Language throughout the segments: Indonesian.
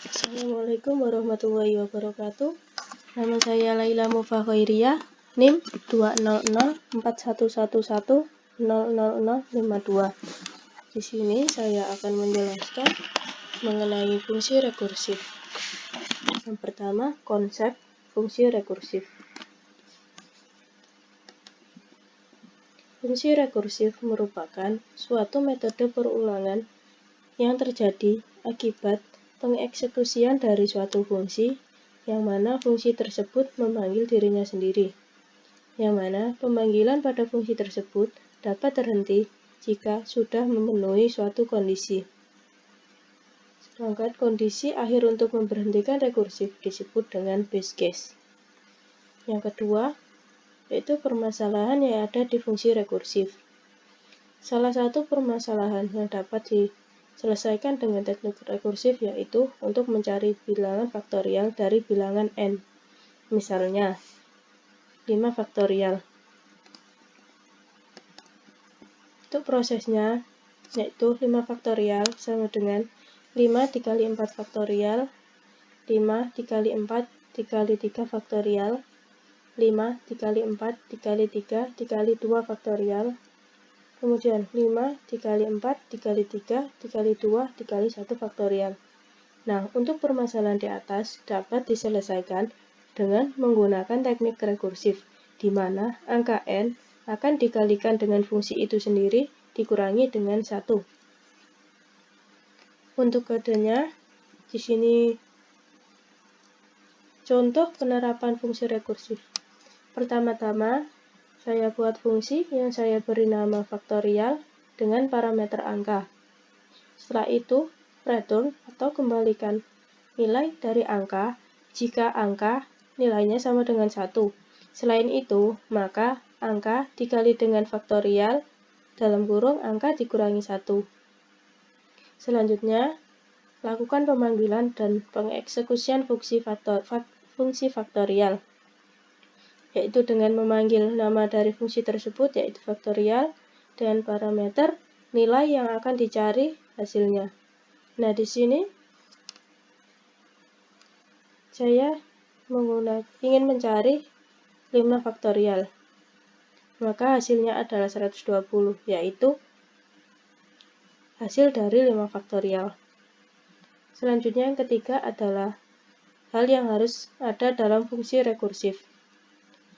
Assalamualaikum warahmatullahi wabarakatuh. Nama saya Laila Mufa Khairiyah, NIM 2004111000052. Di sini saya akan menjelaskan mengenai fungsi rekursif. Yang pertama, konsep fungsi rekursif. Fungsi rekursif merupakan suatu metode perulangan yang terjadi akibat pengeksekusian dari suatu fungsi, yang mana fungsi tersebut memanggil dirinya sendiri, yang mana pemanggilan pada fungsi tersebut dapat terhenti jika sudah memenuhi suatu kondisi. Sedangkan kondisi akhir untuk memberhentikan rekursif disebut dengan base case. Yang kedua, yaitu permasalahan yang ada di fungsi rekursif. Salah satu permasalahan yang dapat diselesaikan dengan teknik rekursif yaitu untuk mencari bilangan faktorial dari bilangan n. Misalnya, 5 faktorial. Untuk prosesnya, yaitu 5 faktorial sama dengan 5 dikali 4 faktorial, 5 dikali 4 dikali 3 faktorial, 5 dikali 4 dikali 3 dikali 2 faktorial, kemudian 5 dikali 4 dikali 3 dikali 2 dikali 1 faktorial. Nah, untuk permasalahan di atas dapat diselesaikan dengan menggunakan teknik rekursif, di mana angka n akan dikalikan dengan fungsi itu sendiri dikurangi dengan 1. Untuk kodenya, di sini contoh penerapan fungsi rekursif. Pertama-tama, saya buat fungsi yang saya beri nama faktorial dengan parameter angka. Setelah itu, return atau kembalikan nilai dari angka jika angka nilainya sama dengan 1. Selain itu, maka angka dikali dengan faktorial, dalam kurung angka dikurangi 1. Selanjutnya, lakukan pemanggilan dan pengeksekusian fungsi faktorial, yaitu dengan memanggil nama dari fungsi tersebut, yaitu faktorial, dengan parameter nilai yang akan dicari hasilnya. Nah, di sini saya ingin mencari 5 faktorial. Maka hasilnya adalah 120, yaitu hasil dari 5 faktorial. Selanjutnya yang ketiga adalah hal yang harus ada dalam fungsi rekursif.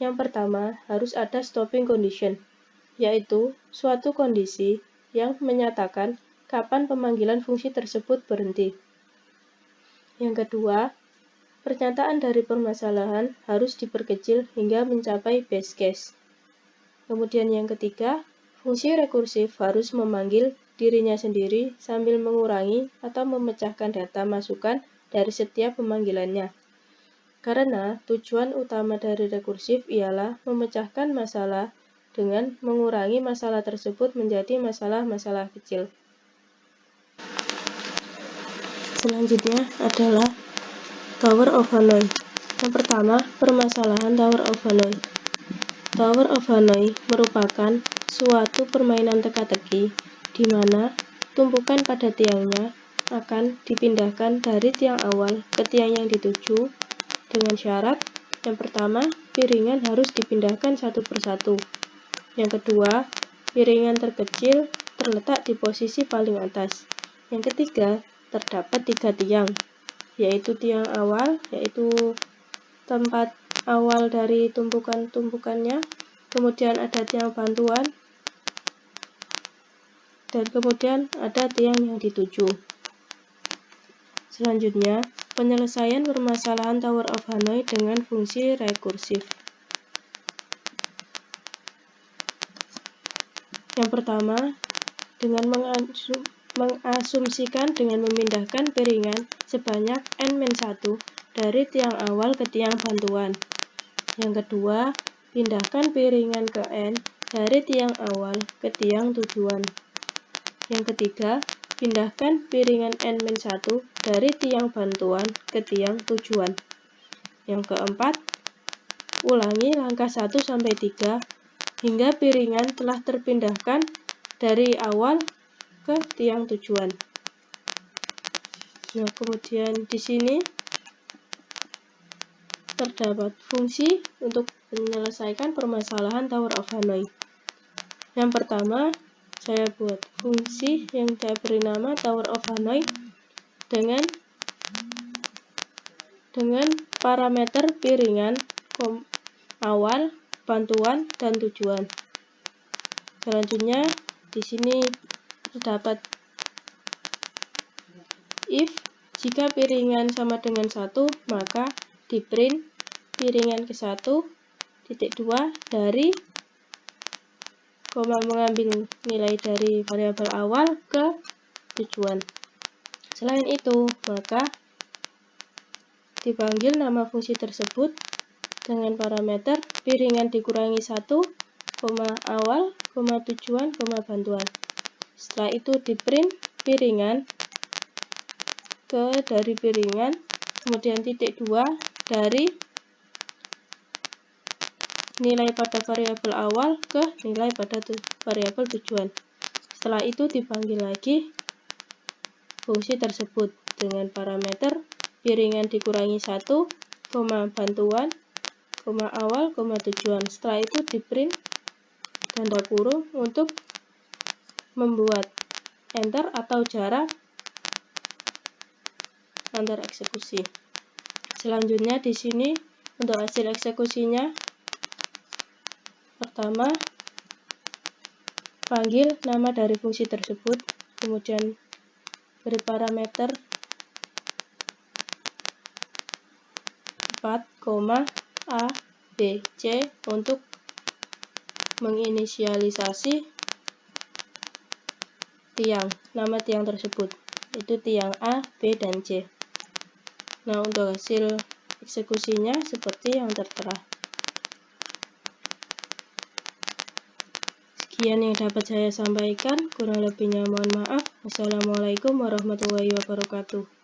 Yang pertama, harus ada stopping condition, yaitu suatu kondisi yang menyatakan kapan pemanggilan fungsi tersebut berhenti. Yang kedua, pernyataan dari permasalahan harus diperkecil hingga mencapai base case. Kemudian yang ketiga, fungsi rekursif harus memanggil dirinya sendiri sambil mengurangi atau memecahkan data masukan dari setiap pemanggilannya. Karena tujuan utama dari rekursif ialah memecahkan masalah dengan mengurangi masalah tersebut menjadi masalah-masalah kecil. Selanjutnya adalah Tower of Hanoi. Yang pertama, permasalahan Tower of Hanoi. Tower of Hanoi merupakan suatu permainan teka-teki di mana tumpukan pada tiangnya akan dipindahkan dari tiang awal ke tiang yang dituju dengan syarat yang pertama, piringan harus dipindahkan satu persatu. Yang kedua, piringan terkecil terletak di posisi paling atas. Yang ketiga, terdapat 3 tiang, yaitu tiang awal, yaitu tempat awal dari tumpukan-tumpukannya, kemudian ada tiang bantuan, dan kemudian ada tiang yang dituju. Selanjutnya, penyelesaian permasalahan Tower of Hanoi dengan fungsi rekursif. Yang pertama, dengan mengasumsikan dengan memindahkan piringan sebanyak n-1 dari tiang awal ke tiang bantuan. Yang kedua, pindahkan piringan ke n dari tiang awal ke tiang tujuan. Yang ketiga, pindahkan piringan n-1 dari tiang bantuan ke tiang tujuan. Yang keempat, ulangi langkah 1-3 hingga piringan telah terpindahkan dari awal ke tiang tujuan. Nah, kemudian di sini terdapat fungsi untuk menyelesaikan permasalahan Tower of Hanoi. Yang pertama, saya buat fungsi yang saya beri nama Tower of Hanoi dengan parameter piringan awal, bantuan, dan tujuan. Selanjutnya, di sini terdapat if jika piringan sama dengan 1, maka di print piringan ke-1, titik 2 dari, mengambil nilai dari variabel awal ke tujuan. Selain itu, maka dipanggil nama fungsi tersebut dengan parameter piringan dikurangi 1, awal, tujuan, bantuan. Setelah itu di print piringan dari piringan, kemudian titik 2 dari nilai pada variabel awal ke nilai pada variabel tujuan. Setelah itu dipanggil lagi fungsi tersebut dengan parameter piringan dikurangi 1, bantuan, awal, tujuan. Setelah itu di print tanda kurung untuk membuat enter atau jarak antar eksekusi. Selanjutnya di sini untuk hasil eksekusinya, pertama panggil nama dari fungsi tersebut, kemudian beri parameter 4, A, B, C untuk menginisialisasi nama tiang tersebut, yaitu tiang A, B, dan C. Nah, untuk hasil eksekusinya seperti yang tertera. Sekian yang dapat saya sampaikan, kurang lebihnya mohon maaf. Wassalamualaikum warahmatullahi wabarakatuh.